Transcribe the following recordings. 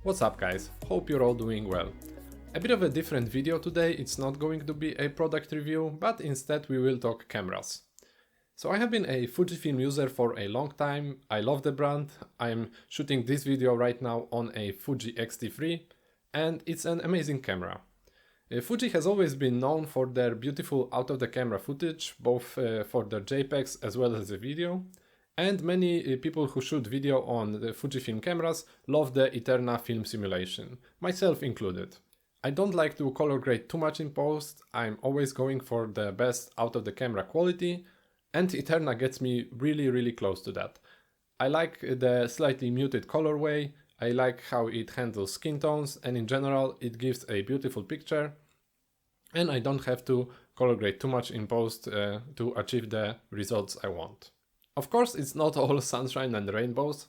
What's up guys, hope you're all doing well. A bit of a different video today, it's not going to be a product review, but instead we will talk cameras. So I have been a Fujifilm user for a long time, I love the brand, I'm shooting this video right now on a Fuji X-T3 and it's an amazing camera. Fuji has always been known for their beautiful out-of-the-camera footage, both for their JPEGs as well as the video. And many people who shoot video on the Fujifilm cameras love the Eterna film simulation, myself included. I don't like to color grade too much in post, I'm always going for the best out of the camera quality, and Eterna gets me really close to that. I like the slightly muted colorway, I like how it handles skin tones, and in general it gives a beautiful picture, and I don't have to color grade too much in post to achieve the results I want. Of course, it's not all sunshine and rainbows.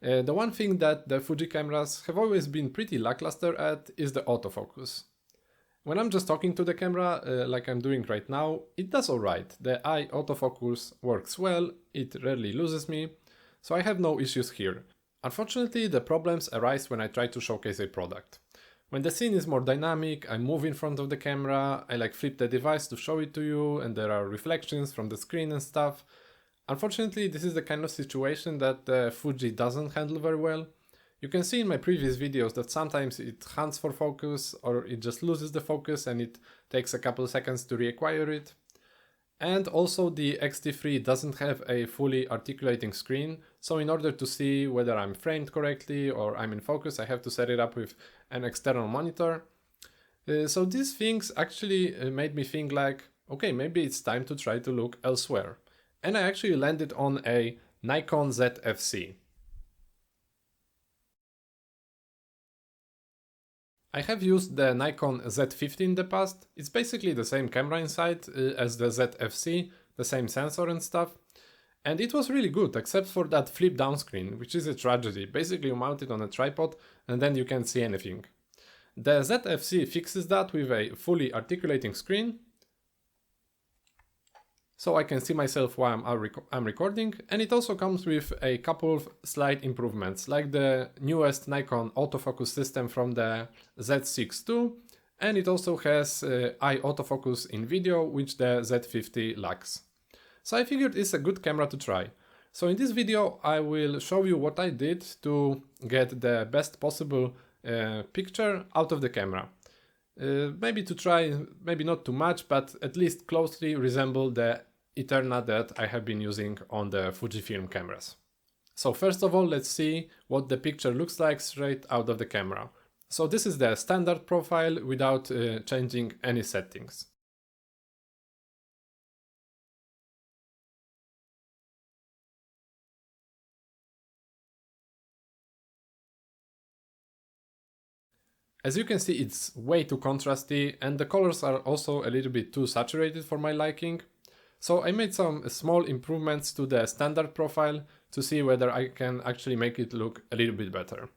The one thing that the Fuji cameras have always been pretty lackluster at is the autofocus. When I'm just talking to the camera, like I'm doing right now, it does alright. The eye autofocus works well, it rarely loses me, so I have no issues here. Unfortunately, the problems arise when I try to showcase a product. When the scene is more dynamic, I move in front of the camera, I flip the device to show it to you, and there are reflections from the screen and stuff. Unfortunately, this is the kind of situation that Fuji doesn't handle very well. You can see in my previous videos that sometimes it hunts for focus or it just loses the focus and it takes a couple seconds to reacquire it. And also the X-T3 doesn't have a fully articulating screen, so in order to see whether I'm framed correctly or I'm in focus, I have to set it up with an external monitor. So these things actually made me think okay, maybe it's time to try to look elsewhere. And I actually landed on a Nikon Zfc. I have used the Nikon Z50 in the past. It's basically the same camera inside as the Zfc, the same sensor and stuff. And it was really good, except for that flip down screen, which is a tragedy. Basically you mount it on a tripod and then you can't see anything. The Zfc fixes that with a fully articulating screen, so I can see myself while I'm recording, and it also comes with a couple of slight improvements, like the newest Nikon autofocus system from the Z6 II, and it also has eye autofocus in video, which the Z50 lacks. So I figured it's a good camera to try. So in this video I will show you what I did to get the best possible picture out of the camera. Maybe to try, maybe not too much, but at least closely resemble the Eterna that I have been using on the Fujifilm cameras. So first of all, let's see what the picture looks like straight out of the camera. So this is the standard profile without changing any settings. As you can see, it's way too contrasty and the colors are also a little bit too saturated for my liking. So I made some small improvements to the standard profile to see whether I can actually make it look a little bit better.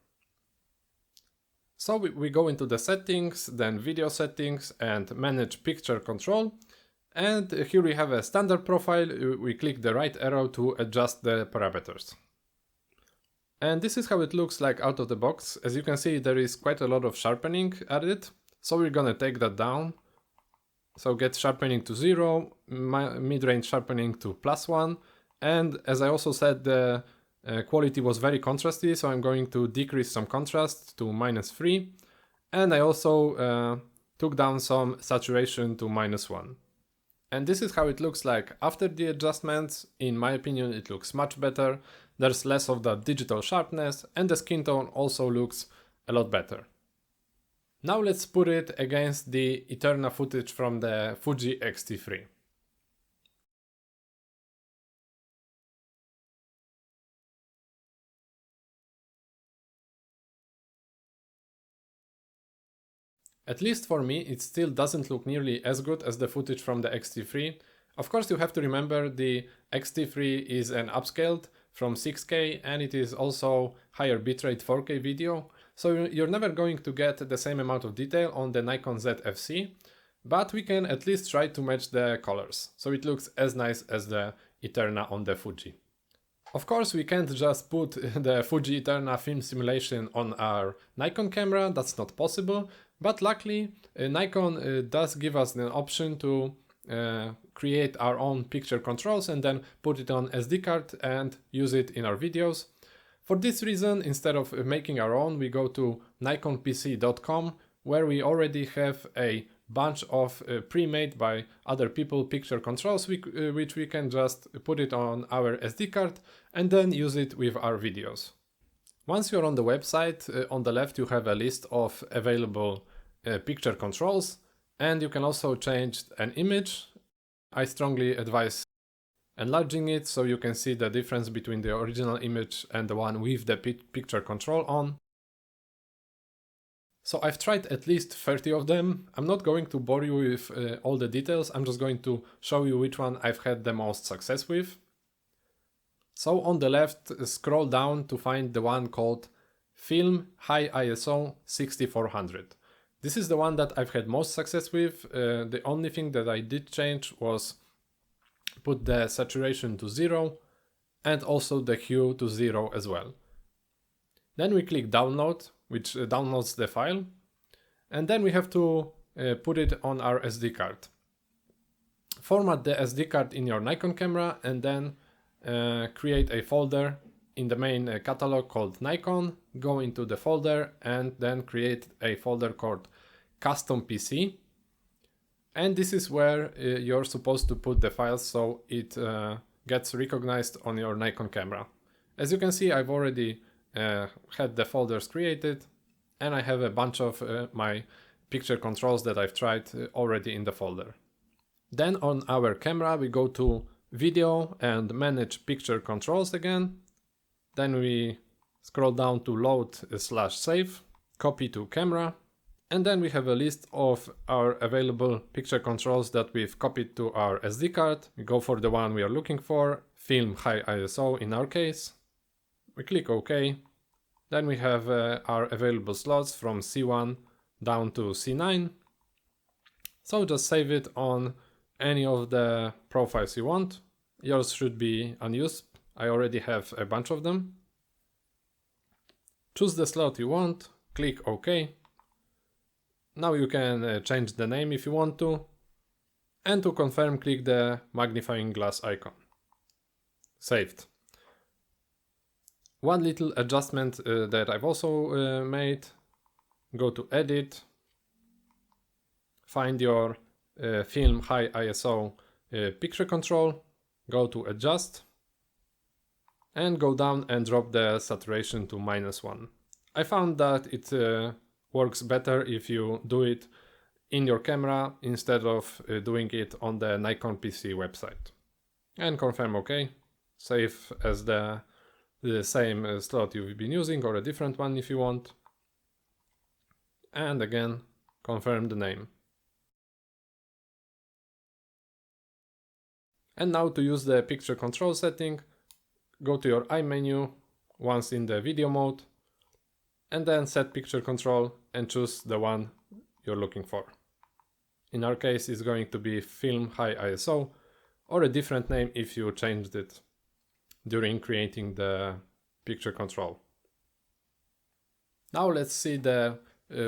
So we go into the settings, then video settings and manage picture control. And here we have a standard profile, we click the right arrow to adjust the parameters. And this is how it looks like out of the box. As you can see, there is quite a lot of sharpening added, so we're gonna take that down. So get sharpening to 0, mid-range sharpening to +1, and as I also said, the quality was very contrasty, so I'm going to decrease some contrast to -3, and I also took down some saturation to -1. And this is how it looks like after the adjustments. In my opinion, it looks much better, there's less of that digital sharpness, and the skin tone also looks a lot better. Now let's put it against the Eterna footage from the Fuji X-T3. At least for me, it still doesn't look nearly as good as the footage from the X-T3. Of course, you have to remember the X-T3 is an upscaled from 6K and it is also higher bitrate 4K video. So you're never going to get the same amount of detail on the Nikon Zfc, but we can at least try to match the colors, so it looks as nice as the Eterna on the Fuji. Of course, we can't just put the Fuji Eterna film simulation on our Nikon camera, that's not possible, but luckily Nikon does give us the option to create our own picture controls and then put it on SD card and use it in our videos. For this reason, instead of making our own, we go to nikonpc.com, where we already have a bunch of pre-made by other people picture controls, which we can just put it on our SD card and then use it with our videos. Once you're on the website, on the left you have a list of available picture controls, and you can also change an image. I strongly advise enlarging it so you can see the difference between the original image and the one with the picture control on. So I've tried at least 30 of them. I'm not going to bore you with all the details, I'm just going to show you which one I've had the most success with. So on the left, scroll down to find the one called Film High ISO 6400. This is the one that I've had most success with. The only thing that I did change was put the saturation to 0 and also the hue to 0 as well. Then we click download, which downloads the file, and then we have to put it on our SD card. Format the SD card in your Nikon camera and then create a folder in the main catalog called Nikon, go into the folder and then create a folder called Custom PC. And this is where you're supposed to put the files so it gets recognized on your Nikon camera. As you can see, I've already had the folders created and I have a bunch of my picture controls that I've tried already in the folder. Then on our camera we go to Video and manage picture controls again. Then we scroll down to load/save, copy to camera, and then we have a list of our available picture controls that we've copied to our SD card. We go for the one we are looking for, Film High ISO in our case. We click OK. Then we have our available slots from C1 down to C9. So just save it on any of the profiles you want. Yours should be unused. I already have a bunch of them. Choose the slot you want, click OK. Now you can change the name if you want to. And to confirm, click the magnifying glass icon. Saved. One little adjustment that I've also made. Go to Edit. Find your Film High ISO picture control. Go to Adjust. And go down and drop the saturation to -1. I found that it works better if you do it in your camera instead of doing it on the Nikon PC website. And confirm OK. Save as the same slot you've been using or a different one if you want. And again, confirm the name. And now to use the picture control setting, go to your eye menu once in the video mode and then set picture control and choose the one you're looking for. In our case it's going to be Film High ISO, or a different name if you changed it during creating the picture control. Now let's see the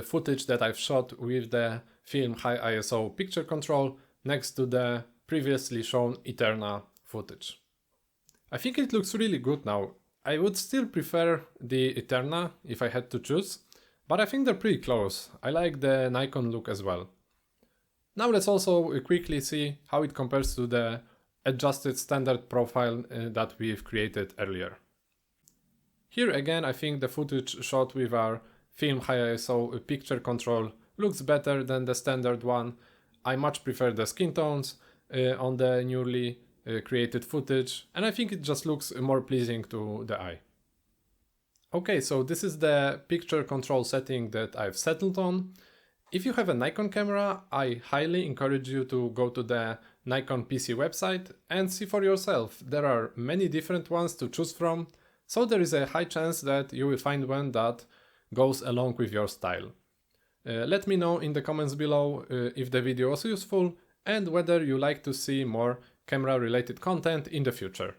footage that I've shot with the Film High ISO picture control next to the previously shown Eterna footage. I think it looks really good now. I would still prefer the Eterna if I had to choose, but I think they're pretty close. I like the Nikon look as well. Now let's also quickly see how it compares to the adjusted standard profile that we've created earlier. Here again, I think the footage shot with our Film High ISO picture control looks better than the standard one. I much prefer the skin tones on the newly created footage, and I think it just looks more pleasing to the eye. Okay, so this is the picture control setting that I've settled on. If you have a Nikon camera, I highly encourage you to go to the Nikon PC website and see for yourself. There are many different ones to choose from, so there is a high chance that you will find one that goes along with your style. Let me know in the comments below if the video was useful and whether you like to see more camera related content in the future.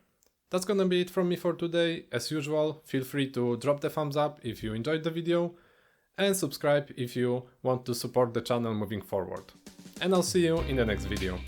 That's gonna be it from me for today. As usual, feel free to drop the thumbs up if you enjoyed the video and subscribe if you want to support the channel moving forward. And I'll see you in the next video.